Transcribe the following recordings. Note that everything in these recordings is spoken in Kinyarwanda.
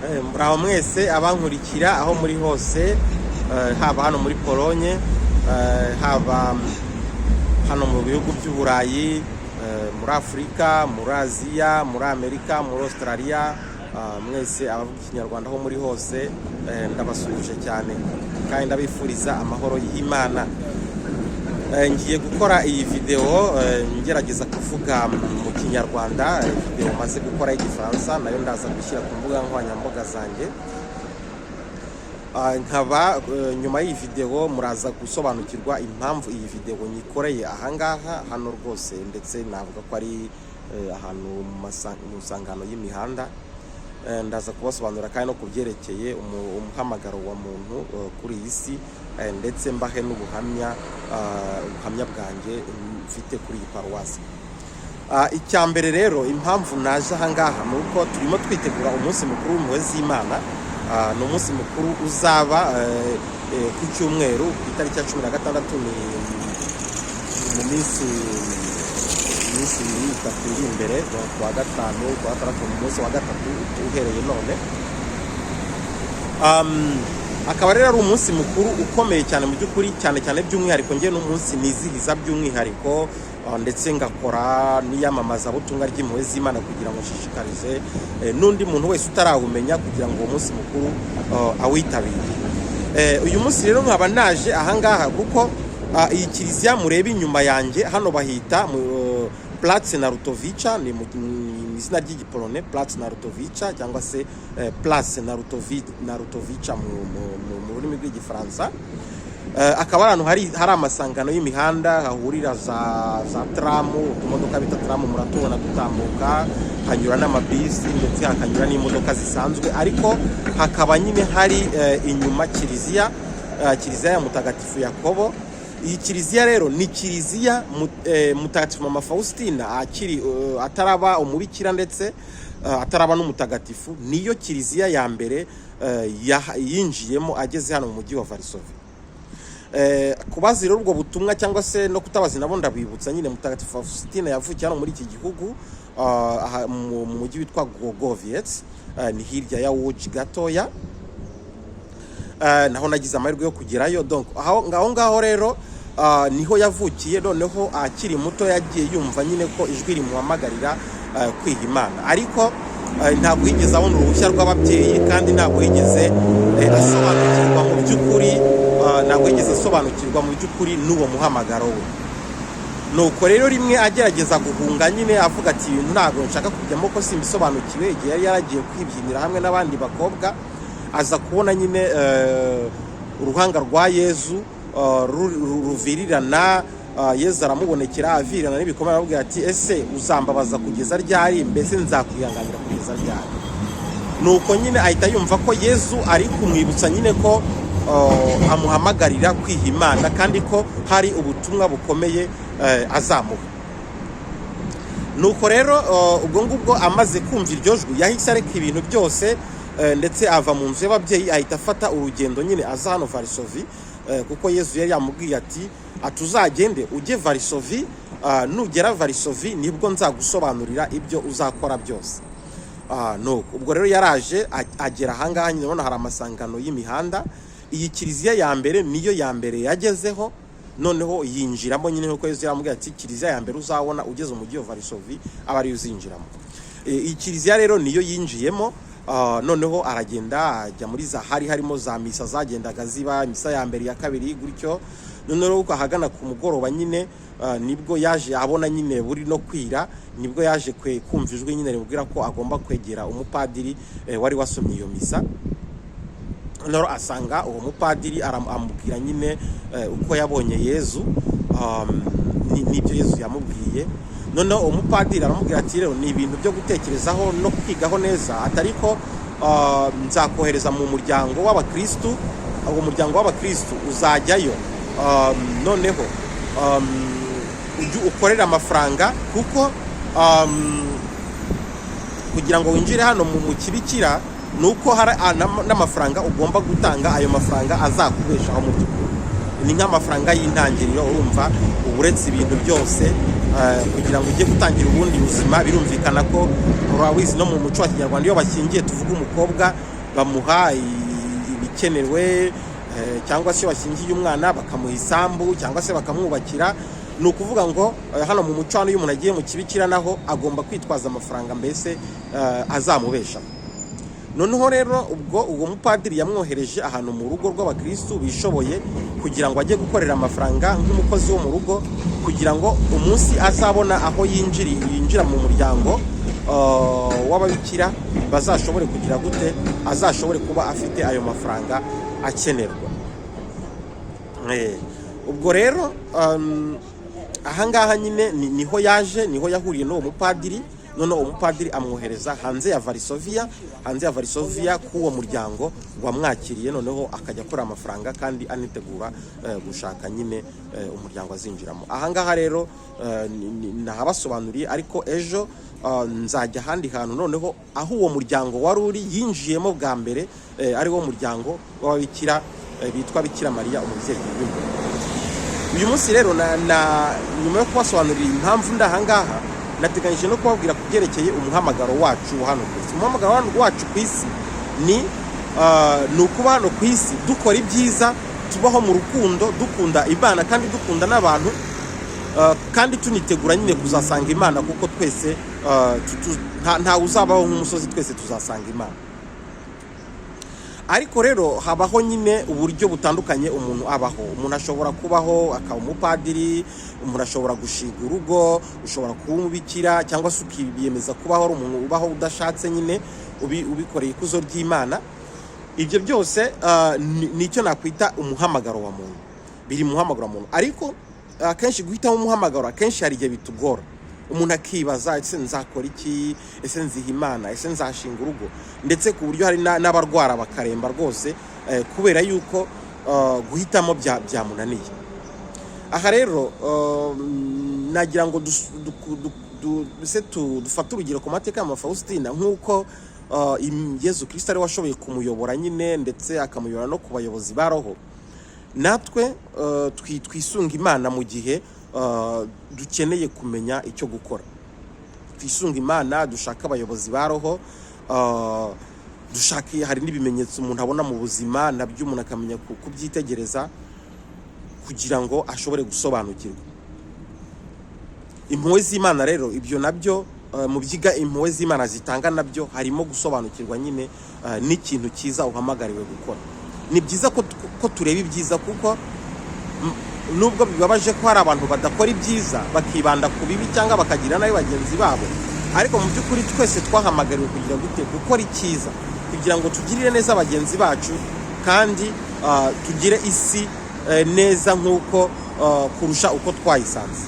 muraho mwese abankurikira aho muri hose, haba hano muri Polonye, haba hano mu bihugu by'Uburayi, muri Afrika, muri Aziya, muri Amerika, muri Australia. Mwese abavuga ikinyarwanda aho muri hose, ndabasubije cyane kandi ndabifuriza amahoro y'Imana. Ngiye gukora iyi video ngerageza kuvuga mu kinyarwanda. Video maze gukora y'igifaransa nayo ndaza gushyira ku mbuga nkoranyambaga zanjye. Nkaba nyuma y'iyi video muraza gusobanukirwa impamvu iyi video nyikoreye ahangaha hano rwose, ndetse navuga ko ari ahantu mu sangano y'imihanda. Ndaza kubasobanurira kandi no kubyerekeye umuhamagaro wa muntu kuri iyi si, ndetse mbahe n'ubuhamya bwanjye mfite kuri iyi paruwasi. Icyambere rero impamvu naje ahangaha nuko turimo twitegura umunsi mukuru w'impuhwe z'Imana. Ni umunsi mukuru uzaba ku cyumweru ku itariki ya 16, ni mu minsi itatu iri imbere, ku wa gatanu, ku wa gatandatu, mu munsi wa gatatu uhereye none. Akaba rero ari umunsi mukuru ukomeye cyane mu by'ukuri, cyane by'umwihariko ngiye n'umunsi nizihiza by'umwihariko, ndetse ngakora n'iyamamaza butumwa ry'impuhwe z'Imana kugira ngo nshishikarize n'undi muntu wese utarawumenya kugira ngo uwo munsi mukuru awitabire. Uyu munsi rero nkaba naje ahangaha kuko iyi kiliziya mureba inyuma yanjye hano bahita Plac Narutovica, ni mu izina ry'igipolone, Plac Narutovica cyangwa se Place Narutovica mu rurimi rw'igifaransa. Akaba ahantu hari amasangano y'imihanda, hahurira za tramu, utumodoka bita tramu muratubona dutambuka, hanyura n'amabisi ndetse hakanyura n'imodoka zisanzwe, ariko hakaba nyine hari inyuma kiliziya ya Mutagatifu Yakobo. Iyi kiliziya rero ni kiliziya Mutagatifu Mama Faustina ataraba umubikira ndetse ataraba n'umutagatifu, niyo kiliziya ya mbere yinjiyemo ageze hano mu mujyi wa Varsovie. Kubaza rero ubwo butumwa cyangwa se no kutabazi nabo ndabibutsa nyine Mutagatifu Faustina yavukiye hano muri iki gihugu mu mujyi witwa Gogoviec, ni hirya ya Łódź gatoya. Naho nagize amahirwe yo kugerayo. Donc ngaho rero niho yavukiye. Noneho akiri muto yagiye yumva nyine ko ijwi rimuhamagarira kwiha Imana, ariko ntabwo yigeze abona uruhushya rw'ababyeyi, kandi ntabwo yigeze asobanukirwa mu by'ukuri n'uwo muhamagaro we. Nuko rero rimwe agerageza guhunga nyine avuga ati ibintu ntabwo nshaka kujyamo ko simbisobanukiwe. Igihe yari yaragiye kwibyinira hamwe n'abandi bakobwa, aza kubona nyine uruhanga rwa Yezu ruvirirana. Yezu aramubonekera avirirana n'ibikomere, aramubwira ati ese uzambabaza kugeza ryari? Mbese nzakwihanganira kugeza ryari? Nuko nyine ahita yumva ko Yezu ari kumwibutsa nyine ko amuhamagarira kwiha Imana, kandi ko hari ubutumwa bukomeye azamuha. Nuko rero ubwo ngubwo amaze kumva iryo jwi, yahise areka ibintu byose, ndetse ava mu nzu y'ababyeyi ahita afata urugendo nyine aza hano Varsovie, kuko Yezu yari yamubwiye ati atuzagende ujye Varsovie, nugera Varsovie nibwo nzagusobanurira ibyo uzakora byose. Nuko ubwo rero yaraje agera ahangaha nyine, ubona hari amasangano y'imihanda. Iyi kiliziya ya mbere niyo ya mbere yagezeho, noneho yinjiramo nyine nkuko Yezu yamubwiye ati kiliziya ya mbere uzabona ugeze mu mujyi wa Varsovie aba ari uzinjiramo. Iyi kiliziya rero niyo yinjiyemo. Noneho aragenda ajya muri harimo za misa zagendaga ziba, misa ya mbere ya kabiri gutyo. Noneho uko ahagana ku mugoroba nyine nibwo yaje abona nyine buri no kwira, nibwo yaje kumva ijwi nyine rimubwira ko agomba kwegera umupadiri wari wasomye iyo misa. Noneho asanga uwo mupadiri amubwira nyine uko yabonye Yezu, n'ibyo Yezu yamubwiye. Noneho umupadiri aramubwira ati rero ni ibintu byo gutekerezaho no kwigaho neza, atariko nzakohereza mu muryango w'abakristu. Uwo muryango w'abakristu uzajyayo, noneho ukorera amafaranga, kuko kugira ngo winjire hano mu kibikira nuko hari n'amafaranga ugomba gutanga. Ayo mafaranga azakubeshaho mu by'ukuri. ni nk'amafaranga y'intangiriro. Urumva uretse ibintu byose kugira ngo ujye gutangira ubundi buzima, birumvikana ko urabizi no mu muco wa Kinyarwanda iyo bashyingiye tuvuga umukobwa bamuha ibikenewe, cyangwa se bashyingiye umwana bakamuha isambu cyangwa se bakamwubakira. Ni ukuvuga ngo hano mu muco hano iyo umuntu agiye mu kibikira naho agomba kwitwaza amafaranga mbese azamubesha. Noneho rero ubwo uwo mupadiri yamwohereje ahantu mu rugo rw'abakristu bishoboye kugira ngo ajye gukorera amafaranga nk'umukozi wo mu rugo, kugira ngo umunsi azabona aho yinjira mu muryango w'ababikira bazashobore kugira gute, azashobore kuba afite ayo mafaranga akenerwa. Ubwo rero ahangaha nyine niho yahuriye n'uwo mupadiri. None umupadiri amwohereza hanze ya Varsovia k'uwo muryango wamwakiriye, noneho akajya akora amafaranga kandi anitegura gushaka nyine umuryango azinjiramo. Ahangaha rero nahabasobanuriye, ariko ejo nzajya ahandi hantu noneho aho uwo muryango wari uri yinjiyemo bwa mbere, ari wo muryango w'ababikira bitwa Bikira Mariya umubyeyi w'impuhwe. Uyu munsi rero nyuma yo kubasobanurira impamvu ndahangaha, nateganyije no kubabwira ku byerekeye umuhamagaro wacu hano ku isi. Umuhamagaro wacu ku isi ni ukuba hano ku isi dukora ibyiza, tubaho mu rukundo, dukunda Imana kandi dukunda n'abantu, kandi tunitegura nyine kuzasanga Imana, kuko twese nta uzabaho nk'umusozi, twese tuzasanga Imana. Ariko rero habaho nyine uburyo butandukanye umuntu abaho. Umuntu ashobora kubaho akaba umupadiri, umuntu ashobora gushinga urugo, ushobora kuba umubikira, cyangwa se ukiyemeza kubaho ari umuntu ubaho udashatse nyine ubikoreye ikuzo ry'Imana. Ibyo byose nicyo nakwita umuhamagaro wa muntu, biri mu muhamagaro wa muntu. Ariko akenshi guhitamo umuhamagaro akenshi hari igihe bitugora. Umuntu akibaza, ese nzakora iki, ese nziha Imana, ese nzashinga urugo, ndetse ku buryo hari n'abarwara bakaremba rwose kubera yuko guhitamo byamunaniye. Aha rero nagira ngo dufate urugero ku mateka ya Faustina, nk'uko Yezu Kristo ari washoboye kumuyobora nyine, ndetse akamuyobora no ku bayobozi ba roho. Natwe twisunga Imana mu gihe dukeneye kumenya icyo gukora. Twisunga Imana, dushaka abayobozi ba roho, hari n'ibimenyetso umuntu abona mu buzima, nabyo umuntu akamenya kubyitegereza kugira ngo ashobore gusobanukirwa impuhwe z'Imana. Rero ibyo nabyo mu byiga impuhwe z'Imana zitanga nabyo harimo gusobanukirwa nyine n'ikintu cyiza uhamagariwe gukora. Ni byiza ko tureba ibyiza, kuko nubwo bibabaje ko hari abantu badakora ibyiza bakibanda ku bibi cyangwa bakagira nabi bagenzi babo, ariko mu by'ukuri twese twahamagariwe kugira gute, gukora icyiza, kugira ngo tugirire neza bagenzi bacu kandi tugire isi neza nk'uko kurusha uko twayisanze.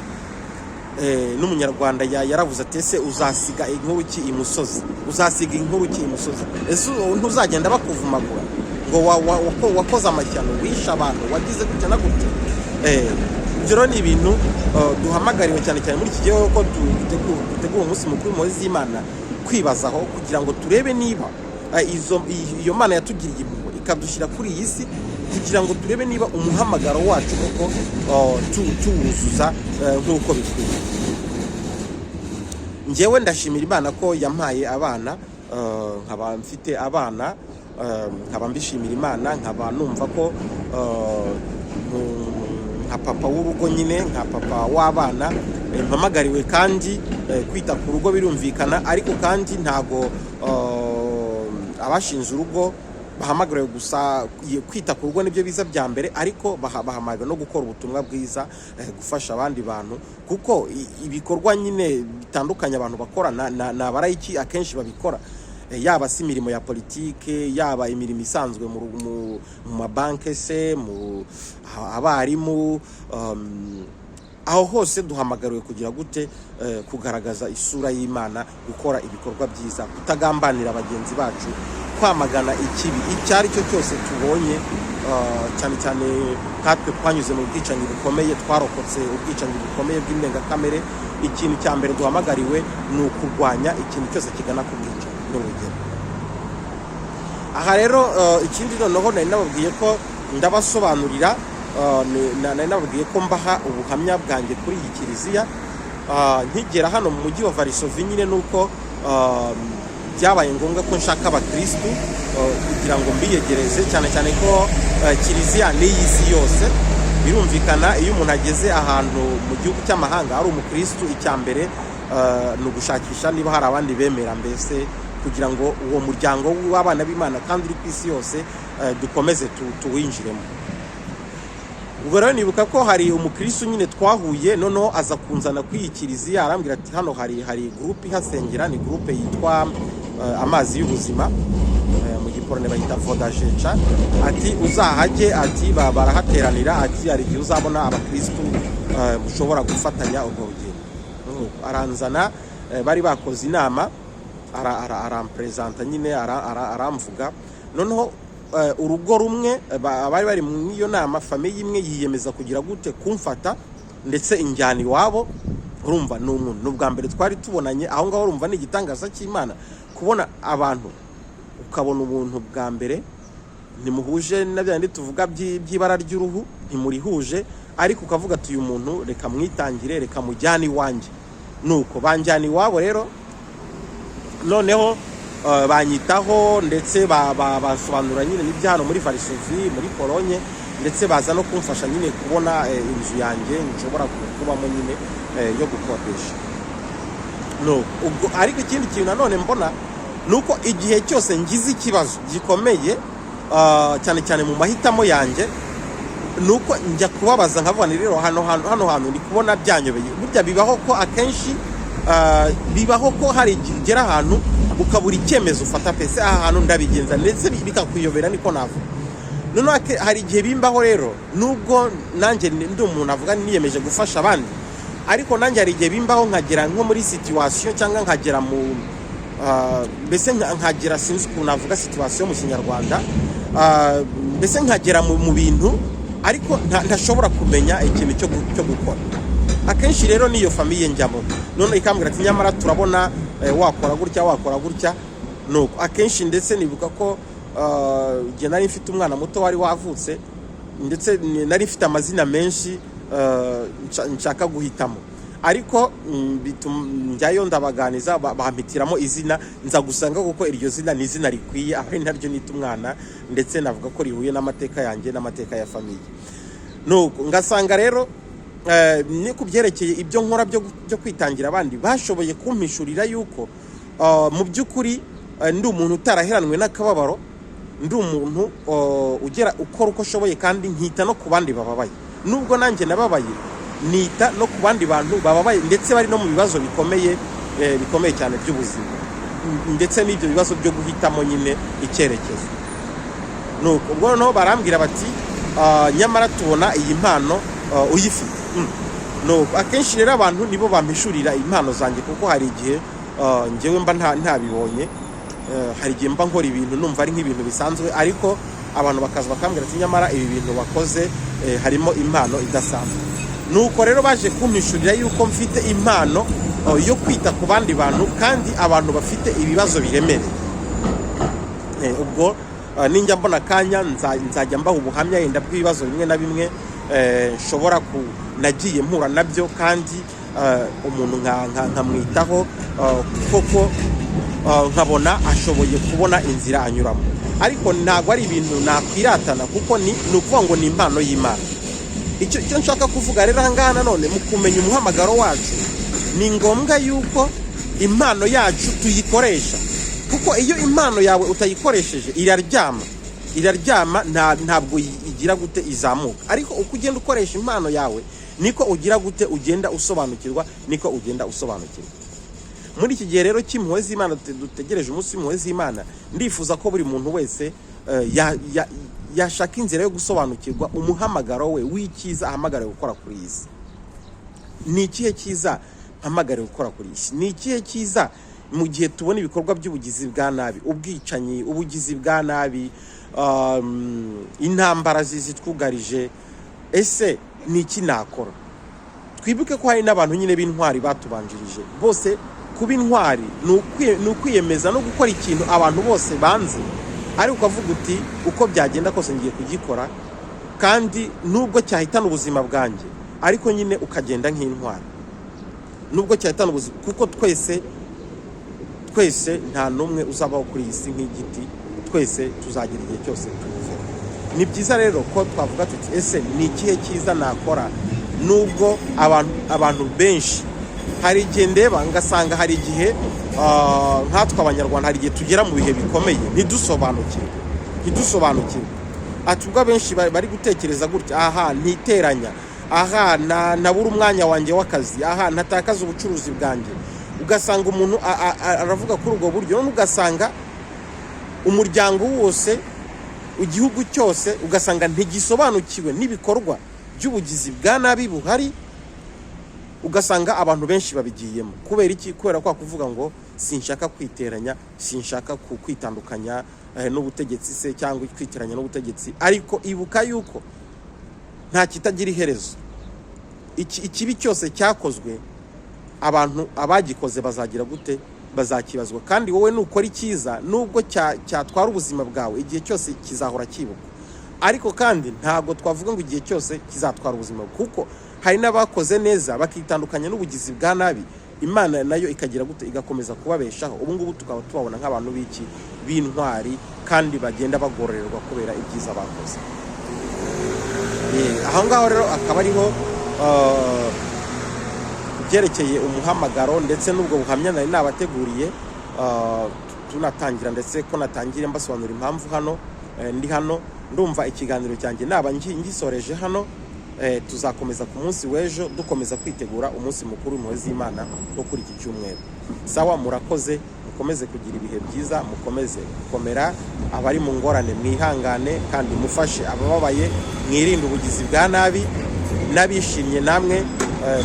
N'umunyarwanda yaravuze ati, ese uzasiga inkuru ki imusozi, uzasiga inkuru ki imusozi, ese ntuzagenda bakuvumagura ngo wakoze amashyano, wishe abantu, wagize gutya na gutya. Ibyo rero ni ibintu duhamagariwe cyane cyane muri iki gihe ko dutegura umunsi mukuru w'impuhwe z'Imana kwibazaho, kugira ngo turebe niba iyo Mana yatugiriye impuhwe ikadushyira kuri iyi si, kugira ngo turebe niba umuhamagaro wacu koko tuwuzuza nk'uko bikwiye. Njyewe ndashimira Imana ko yampaye abana, nkaba mfite abana, nkaba mbishimira Imana, nkaba numva ko nka papa w'urugo nyine, nka papa w'abana, mpamagariwe kandi kwita ku rugo, birumvikana. Ariko kandi ntago abashinze urugo bahamagariwe gusa kwita ku rugo, nibyo biza bya mbere, ariko bahamagariwe no gukora ubutumwa bwiza, gufasha abandi bantu, kuko ibikorwa nyine bitandukanye abantu bakora ni abarayiki akenshi babikora, yaba si imirimo ya politike, yaba imirimo isanzwe mu mabanke se, mu abarimu, aho hose duhamagariwe kugira gute, kugaragaza isura y'Imana, gukora ibikorwa byiza, kutagambanira bagenzi bacu, kwamagana ikibi icyo ari cyo cyose tubonye, cyane cyane nkatwe twanyuze mu bwicanyi bukomeye, twarokotse ubwicanyi bukomeye bw'indengakamere. Ikintu cya mbere duhamagariwe ni ukurwanya ikintu cyose kigana ku bwicanyi n'urugero. Aha rero ikindi noneho nari nababwiye ko ndabasobanurira nari nababwiye ko mbaha ubuhamya bwanjye kuri iyi kiliziya. Nkigera hano mu mujyi wa Varsovie nyine nuko byabaye ngombwa ko nshaka abakristu kugira ngo mbiyegereze, cyane cyane ko kiliziya ni y'isi yose. Birumvikana iyo umuntu ageze ahantu mu gihugu cy'amahanga ari umukristu, icya mbere ni ugushakisha niba hari abandi bemera, mbese kugira ngo uwo muryango w'abana b'Imana kandi uri ku isi yose dukomeze tuwinjiremo. Ubwo rero nibuka ko hari umukristo nyine twahuye, noneho aza kunzana ku iyi kiliziya, arambwira ati hano hari groupe ihasengera, ni groupe yitwa Amazi y'Ubuzima, mu giporone bayita Vodajeca, ati uzahajye, ati barahateranira, ati hari igihe uzabona abakristo mushobora gufatanya ubwo rugendo. Aranzana, bari bakoze inama, arampresenta nyine, aramvuga. Noneho urugo rumwe bari bari mu iyo nama, famiye imwe yiyemeza kugira gute kumfata ndetse injyana iwabo. Urumva ni umuntu n'ubwa mbere twari tubonanye aho ngaho, urumva ni igitangaza cy'Imana kubona abantu, ukabona umuntu bwa mbere ntimuhuje na byandi tuvuga by'ibara ry'uruhu, ntimurihuje, ariko ukavuga ati uyu muntu reka mwitangire, reka mujyane iwanjye. Nuko banjyana iwabo rero, noneho banyitaho ndetse basobanura nyine n'ibya hano muri Varsovie muri Polonye, ndetse baza no kumfasha nyine kubona inzu yanjye nshobora kubamo nyine yo gukodesha. Ubwo ariko ikindi kintu nanone mbona nuko igihe cyose ngize ikibazo gikomeye, cyane cyane mu mahitamo yanjye, nuko njya kubabaza nkavuga ni rero hano hantu ndi kubona byanyobeye. Burya bibaho ko akenshi bibaho ko hari igihe ugera ahantu ukabura icyemezo ufata, pese aha hantu ndabigenza, ndetse bikakuyobera, niko navuga. Noneho hari igihe bimbaho rero, nubwo nanjye ndi umuntu avuga niyemeje gufasha abandi, ariko nanjye hari igihe bimbaho nkagera nko muri situation, cyangwa nkagera mu mbese nkagera, sinzi ukuntu navuga situation mu Kinyarwanda, mbese nkagera mu bintu ariko ntashobora kumenya ikintu cyo gukora. Akenshi rero niyo famiye njyamo, none ikambwira ati nyamara turabona wakora gutya. Nuko akenshi ndetse nibuka ko igihe nari mfite umwana muto wari wavutse, ndetse nari mfite amazina menshi nshaka guhitamo, ariko njyayo ndabaganiza, bampitiramo izina nza gusanga kuko iryo zina ni izina rikwiye, aho naryo nita umwana, ndetse navuga ko rihuye n'amateka yanjye n'amateka ya famiye. Nuko ngasanga rero ni kubyerekeye ibyo nkora byo kwitangira abandi, bashoboye kumpishurira yuko mu by'ukuri ndi umuntu utaraheranwe n'akababaro, ndi umuntu ukora uko ashoboye, kandi nkita no ku bandi bababaye. Nubwo nanjye nababaye, nita no ku bandi bantu bababaye, ndetse bari no mu bibazo bikomeye cyane by'ubuzima, ndetse n'ibyo bibazo byo guhitamo nyine icyerekezo. Nuko ubwo noneho barambwira bati nyamara tubona iyi mpano uyifite. Nuko akenshi rero abantu nibo bampishurira impano zanjye, kuko hari igihe njyewe mba ntabibonye, hari igihe mba nkora ibintu numva ari nk'ibintu bisanzwe, ariko abantu bakaza bakambwira ati nyamara ibi bintu wakoze harimo impano idasanzwe. Nuko rero baje kumpishurira yuko mfite impano yo kwita ku bandi bantu, kandi abantu bafite ibibazo biremereye. Ubwo ninjya mbona akanya nzajya mbaha ubuhamya yenda bw'ibibazo bimwe na bimwe nshobora nagiye mpura nabyo, kandi umuntu nkamwitaho koko, nkabona ashoboye kubona inzira anyuramo. Ariko ntabwo ari ibintu nakwiratana, kuko ni ukuvuga ngo ni impano y'Imana. Icyo nshaka kuvuga rero ahangaha nanone, mu kumenya umuhamagaro wacu, ni ngombwa yuko impano yacu tuyikoresha, kuko iyo impano yawe utayikoresheje iraryama, ntabwo igira gute izamuka. Ariko uko ugenda ukoresha impano yawe, niko ugira gute ugenda usobanukirwa, niko ugenda usobanukirwa. Muri iki gihe rero cy'impuhwe z'Imana, dutegereje umunsi w'impuhwe z'Imana, ndifuza ko buri muntu wese yashaka inzira yo gusobanukirwa umuhamagaro we w'icyiza ahamagariwe gukora kuri iyi si. Ni ikihe cyiza mpamagariwe gukora kuri iyi si? Ni ikihe cyiza mu gihe tubona ibikorwa by'ubugizi bwa nabi, ubwicanyi, ubugizi bwa nabi, intambara zitwugarije? Ese ni iki nakora? Twibuke ko hari n'abantu nyine b'intwari batubanjirije. Bose kuba intwari ni ukwiyemeza no gukora ikintu abantu bose banze, ariko ukavuga uti uko byagenda kose ngiye kugikora, kandi nubwo cyahitana ubuzima bwanjye ariko nyine ukagenda nk'intwari, nubwo cyahitana ubuzima, kuko twese nta n'umwe uzabaho kuri iyi si nk'igiti, twese tuzagira igihe cyose tuvuye. Ni byiza rero ko twavuga tuti ese ni ikihe cyiza nakora, nubwo abantu benshi hari igihe ndeba ngasanga hari igihe nkatwe abanyarwanda hari igihe tugera mu bihe bikomeye ntidusobanukirwe. Ati ubwo benshi bari gutekereza gutya, aha ntiteranya, aha nabura umwanya wanjye w'akazi, aha ntatakaza ubucuruzi bwanjye. Ugasanga umuntu aravuga kuri ubwo buryo, none ugasanga umuryango wose, igihugu cyose ugasanga ntigisobanukiwe n'ibikorwa by'ubugizi bwa nabi buhari. Ugasanga abantu benshi babigiyemo. Kubera iki? Kubera kwa kuvuga ngo sinshaka kwiteranya, sinshaka kwitandukanya n'ubutegetsi se cyangwa kwiteranya n'ubutegetsi. Ariko ibuka yuko nta kitagira iherezo. Ikibi cyose cyakozwe, abantu abagikoze bazagira gute? Bazakibazwa. Kandi wowe nukora icyiza, nubwo cyatwara ubuzima bwawe, igihe cyose kizahora kibuka. Ariko kandi ntabwo twavuga ngo igihe cyose kizatwara ubuzima, kuko hari n'abakoze neza bakitandukanya n'ubugizi bwa nabi, Imana nayo ikagira gute? Igakomeza kubabeshaho. Ubu ngubu tukaba tubabona nk'abantu b'intwari kandi bagenda bagororerwa kubera ibyiza bakoze. Aho ngaho rero akaba ariho byerekeye umuhamagaro ndetse n'ubwo buhamya nari nabateguriye, tunatangira ndetse ko natangira mbasobanura impamvu hano ndi hano. Ndumva ikiganiro cyanjye naba ngisoreje hano. Tuzakomeza ku munsi w'ejo dukomeza kwitegura umunsi mukuru w'impuhwe z'Imana wo kuri iki cyumweru. Sawa, murakoze, mukomeze kugira ibihe byiza, mukomeze gukomera. Abari mu ngorane mwihangane kandi mufashe abababaye, mwirinde ubugizi bwa nabi. N'abishimye namwe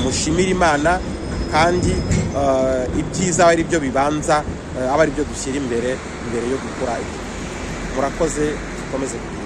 mushimira Imana, kandi ibyiza ari byo bibanza, aba ari byo dushyira imbere yo gukora ibyo. Murakoze, dukomeze kugira